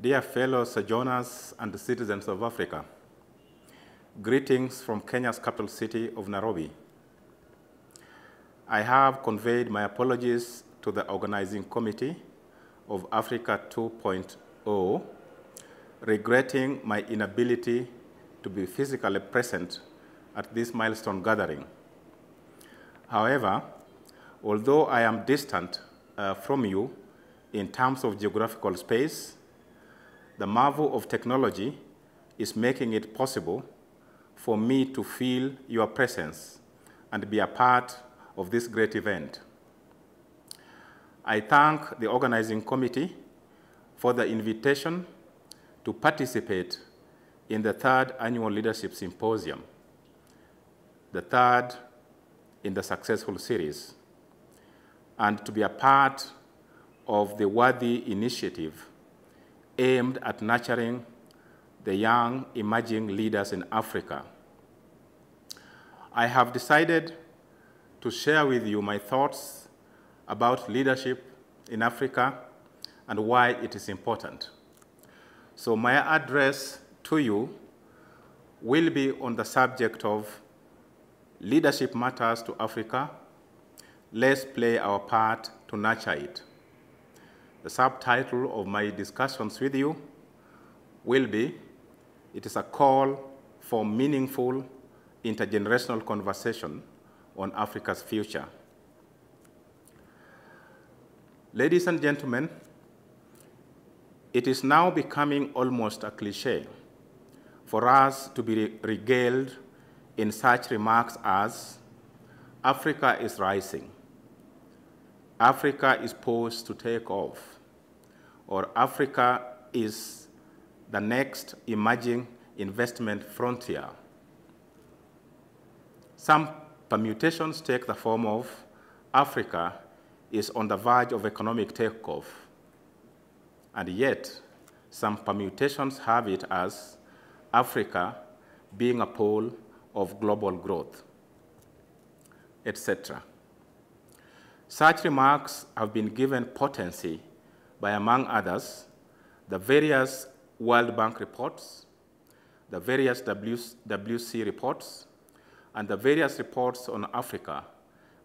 Dear fellow sojourners and citizens of Africa, greetings from Kenya's capital city of Nairobi. I have conveyed my apologies to the organizing committee of Africa 2.0, regretting my inability to be physically present at this milestone gathering. However, although I am distant from you in terms of geographical space, the marvel of technology is making it possible for me to feel your presence and be a part of this great event. I thank the organizing committee for the invitation to participate in the 3rd Annual Leadership Symposium, the 3rd in the successful series, and to be a part of the worthy initiative aimed at nurturing the young emerging leaders in Africa. I have decided to share with you my thoughts about leadership in Africa and why it is important. So my address to you will be on the subject of leadership matters to Africa. Let's play our part to nurture it. The subtitle of my discussions with you will be, it is a call for meaningful intergenerational conversation on Africa's future. Ladies and gentlemen, it is now becoming almost a cliche for us to be regaled in such remarks as, Africa is rising, Africa is poised to take off, or Africa is the next emerging investment frontier. Some permutations take the form of Africa is on the verge of economic takeoff, and yet some permutations have it as Africa being a pole of global growth, etc. Such remarks have been given potency by, among others, the various World Bank reports, the various WC reports, and the various reports on Africa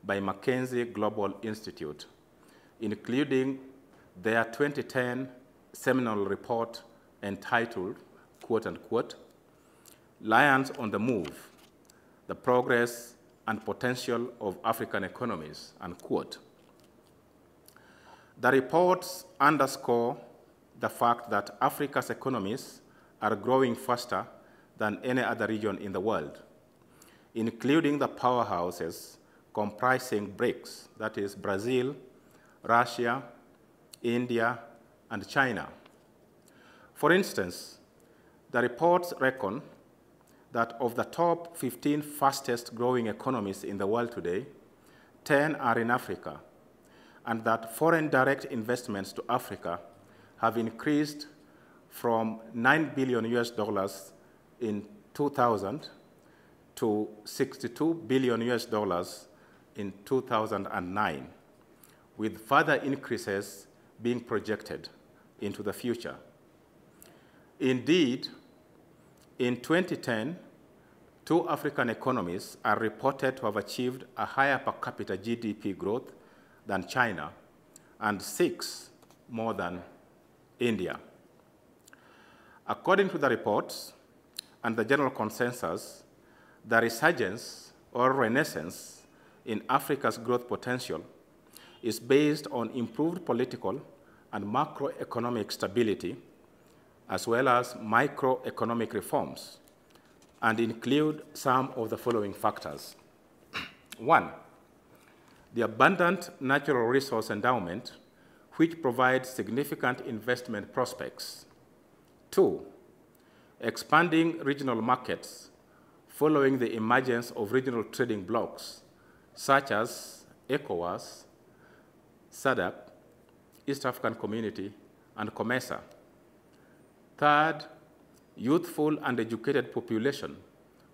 by McKinsey Global Institute, including their 2010 seminal report entitled, quote unquote, Lions on the Move, the Progress and Potential of African Economies, unquote. The reports underscore the fact that Africa's economies are growing faster than any other region in the world, including the powerhouses comprising BRICS, that is Brazil, Russia, India, and China. For instance, the reports reckon that of the top 15 fastest growing economies in the world today, 10 are in Africa, and that foreign direct investments to Africa have increased from $9 billion in 2000 to $62 billion in 2009, with further increases being projected into the future. Indeed, in 2010, 2 African economies are reported to have achieved a higher per capita GDP growth than China, and 6 more than India. According to the reports and the general consensus, the resurgence or renaissance in Africa's growth potential is based on improved political and macroeconomic stability, as well as microeconomic reforms, and include some of the following factors. 1, the abundant natural resource endowment, which provides significant investment prospects. 2, expanding regional markets following the emergence of regional trading blocs, such as ECOWAS, SADC, East African Community, and COMESA. 3rd, youthful and educated population,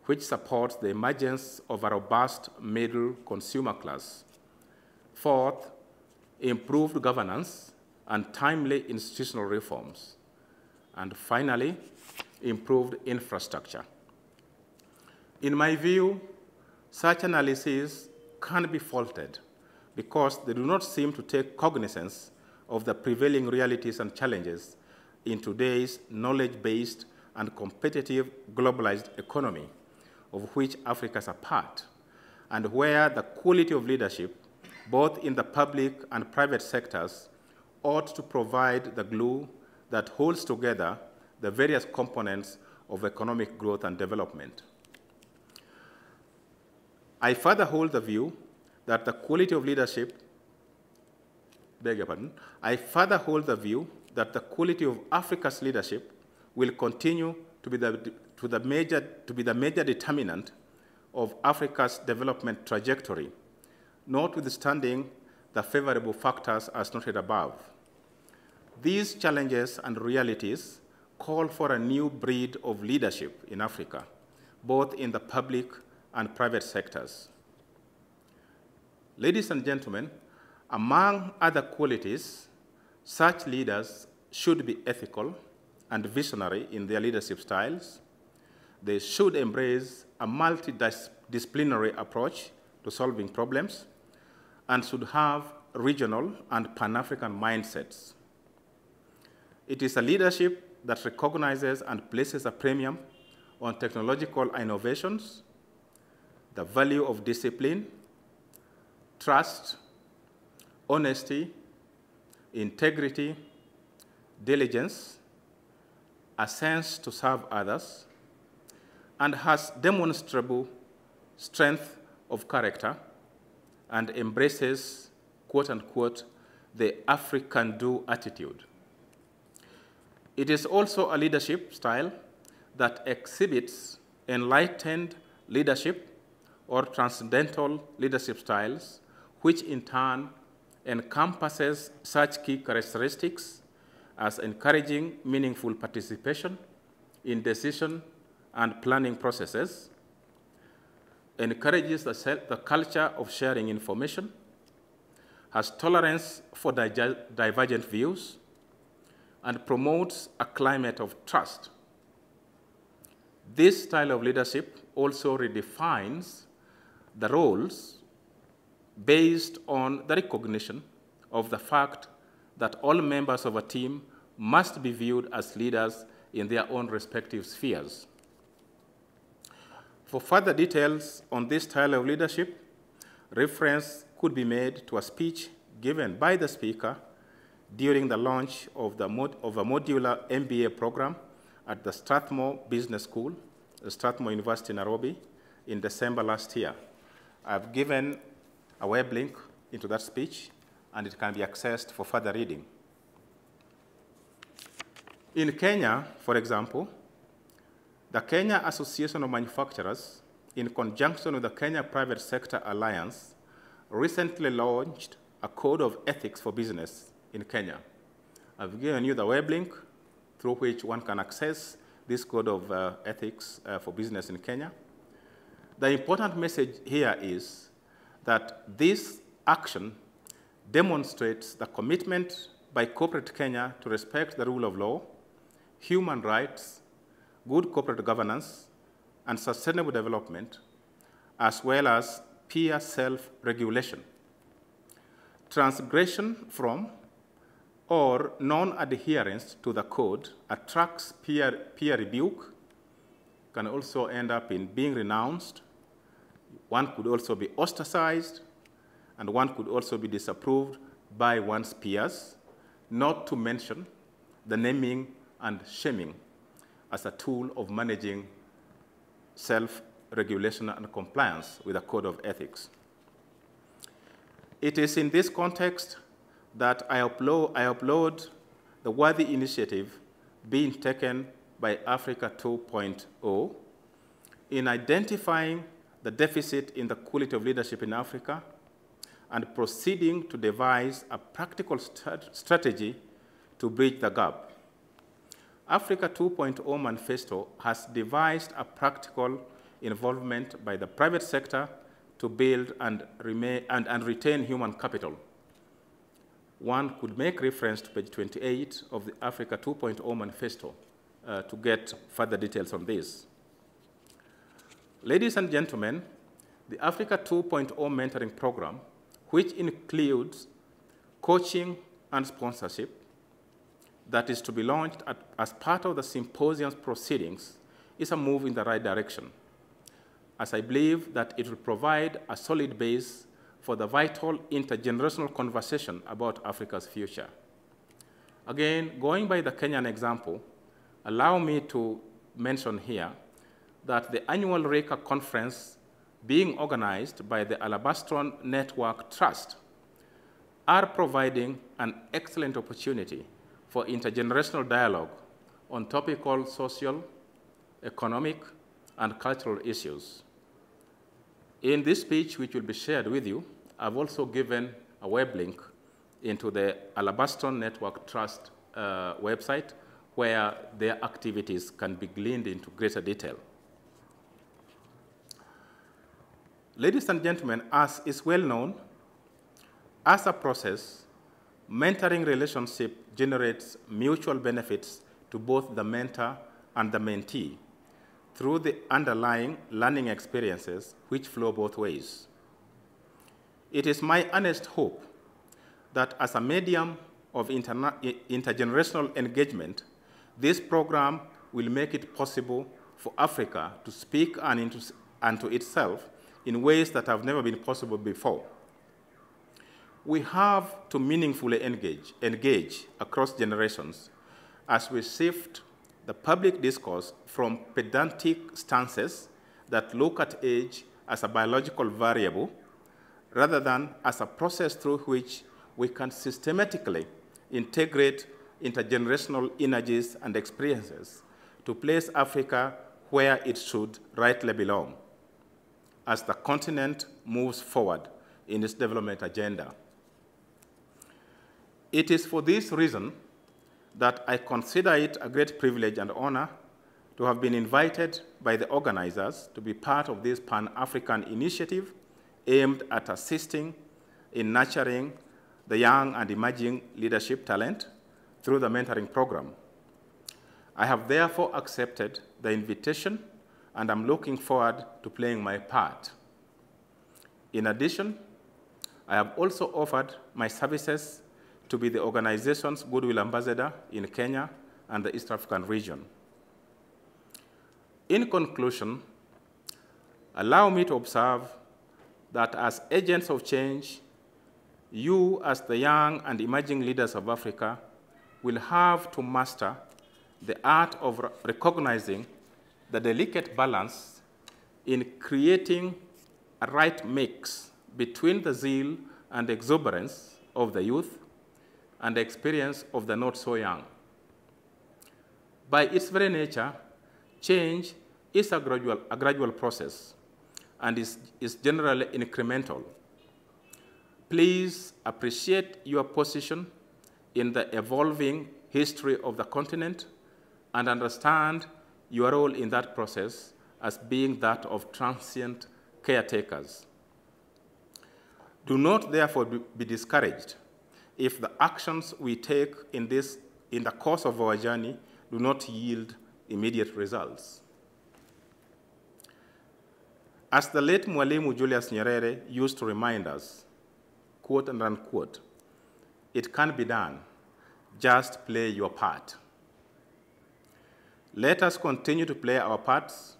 which supports the emergence of a robust middle consumer class. 4th, improved governance and timely institutional reforms. And finally, improved infrastructure. In my view, such analyses can be faulted because they do not seem to take cognizance of the prevailing realities and challenges in today's knowledge-based and competitive globalized economy, of which Africa is a part, and where the quality of leadership, both in the public and private sectors, ought to provide the glue that holds together the various components of economic growth and development. I further hold the view that the quality of leadership, I further hold the view that the quality of Africa's leadership will continue to be the major determinant of Africa's development trajectory, notwithstanding the favorable factors as noted above. These challenges and realities call for a new breed of leadership in Africa, both in the public and private sectors. Ladies and gentlemen, among other qualities, such leaders should be ethical and visionary in their leadership styles. They should embrace a multidisciplinary approach to solving problems and should have regional and Pan-African mindsets. It is a leadership that recognizes and places a premium on technological innovations, the value of discipline, trust, honesty, integrity, diligence, a sense to serve others, and has demonstrable strength of character and embraces, quote unquote, the African do attitude. It is also a leadership style that exhibits enlightened leadership or transcendental leadership styles, which in turn encompasses such key characteristics as encouraging meaningful participation in decision and planning processes, encourages the culture of sharing information, has tolerance for divergent views, and promotes a climate of trust. This style of leadership also redefines the roles based on the recognition of the fact that all members of a team must be viewed as leaders in their own respective spheres. For further details on this style of leadership, reference could be made to a speech given by the speaker during the launch of a modular MBA program at the Strathmore Business School, the Strathmore University-Nairobi, in December last year. I've given a web link into that speech, and it can be accessed for further reading. In Kenya, for example, the Kenya Association of Manufacturers, in conjunction with the Kenya Private Sector Alliance, recently launched a code of ethics for business in Kenya. I've given you the web link through which one can access this code of ethics for business in Kenya. The important message here is that this action demonstrates the commitment by corporate Kenya to respect the rule of law, human rights, good corporate governance, and sustainable development, as well as peer self-regulation. Transgression from or non-adherence to the code attracts peer rebuke, can also end up in being renounced. One could also be ostracized, and one could also be disapproved by one's peers, not to mention the naming and shaming as a tool of managing self-regulation and compliance with a code of ethics. It is in this context that I applaud the worthy initiative being taken by Africa 2.0 in identifying the deficit in the quality of leadership in Africa and proceeding to devise a practical strategy to bridge the gap. Africa 2.0 Manifesto has devised a practical involvement by the private sector to build and retain human capital. one could make reference to page 28 of the Africa 2.0 manifesto to get further details on this. Ladies and gentlemen, the Africa 2.0 mentoring program, which includes coaching and sponsorship, that is to be launched as part of the Symposium's proceedings, is a move in the right direction, as I believe that it will provide a solid base for the vital intergenerational conversation about Africa's future. Again, going by the Kenyan example, allow me to mention here that the annual RECA conference being organized by the Alabastron Network Trust are providing an excellent opportunity for intergenerational dialogue on topical social, economic, and cultural issues. In this speech, which will be shared with you, I've also given a web link into the Alabastron Network Trust website, where their activities can be gleaned into greater detail. Ladies and gentlemen, as is well known, as a process, mentoring relationship generates mutual benefits to both the mentor and the mentee through the underlying learning experiences which flow both ways. It is my earnest hope that as a medium of intergenerational engagement, this program will make it possible for Africa to speak unto itself in ways that have never been possible before. We have to meaningfully engage across generations as we shift the public discourse from pedantic stances that look at age as a biological variable, rather than as a process through which we can systematically integrate intergenerational energies and experiences to place Africa where it should rightly belong as the continent moves forward in its development agenda. It is for this reason that I consider it a great privilege and honor to have been invited by the organizers to be part of this Pan-African initiative aimed at assisting in nurturing the young and emerging leadership talent through the mentoring program. I have therefore accepted the invitation, and I'm looking forward to playing my part. In addition, I have also offered my services to be the organization's Goodwill ambassador in Kenya and the East African region. In conclusion, allow me to observe that as agents of change, you, as the young and emerging leaders of Africa, will have to master the art of recognizing the delicate balance in creating a right mix between the zeal and exuberance of the youth and the experience of the not so young. By its very nature, change is a gradual process and is generally incremental. Please appreciate your position in the evolving history of the continent and understand your role in that process as being that of transient caretakers. Do not therefore be discouraged if the actions we take in the course of our journey do not yield immediate results. As the late Mwalimu Julius Nyerere used to remind us, quote and unquote, it can be done, just play your part. Let us continue to play our parts,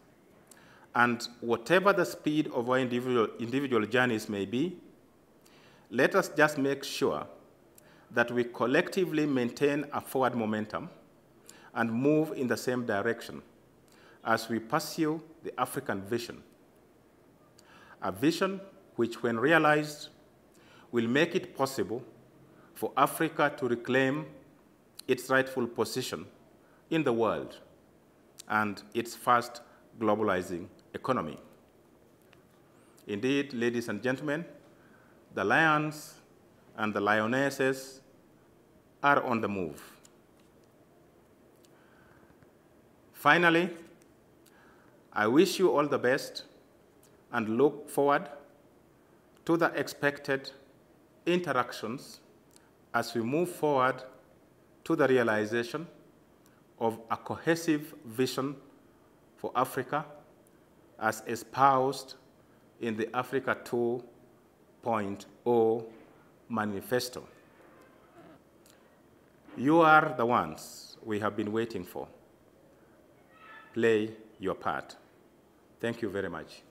and whatever the speed of our individual journeys may be, let us just make sure that we collectively maintain a forward momentum and move in the same direction as we pursue the African vision. A vision which, when realized, will make it possible for Africa to reclaim its rightful position in the world and its fast globalizing economy. Indeed, ladies and gentlemen, the lions and the lionesses are on the move. Finally, I wish you all the best and look forward to the expected interactions as we move forward to the realization of a cohesive vision for Africa as espoused in the Africa 2.0 manifesto. You are the ones we have been waiting for. Play your part. Thank you very much.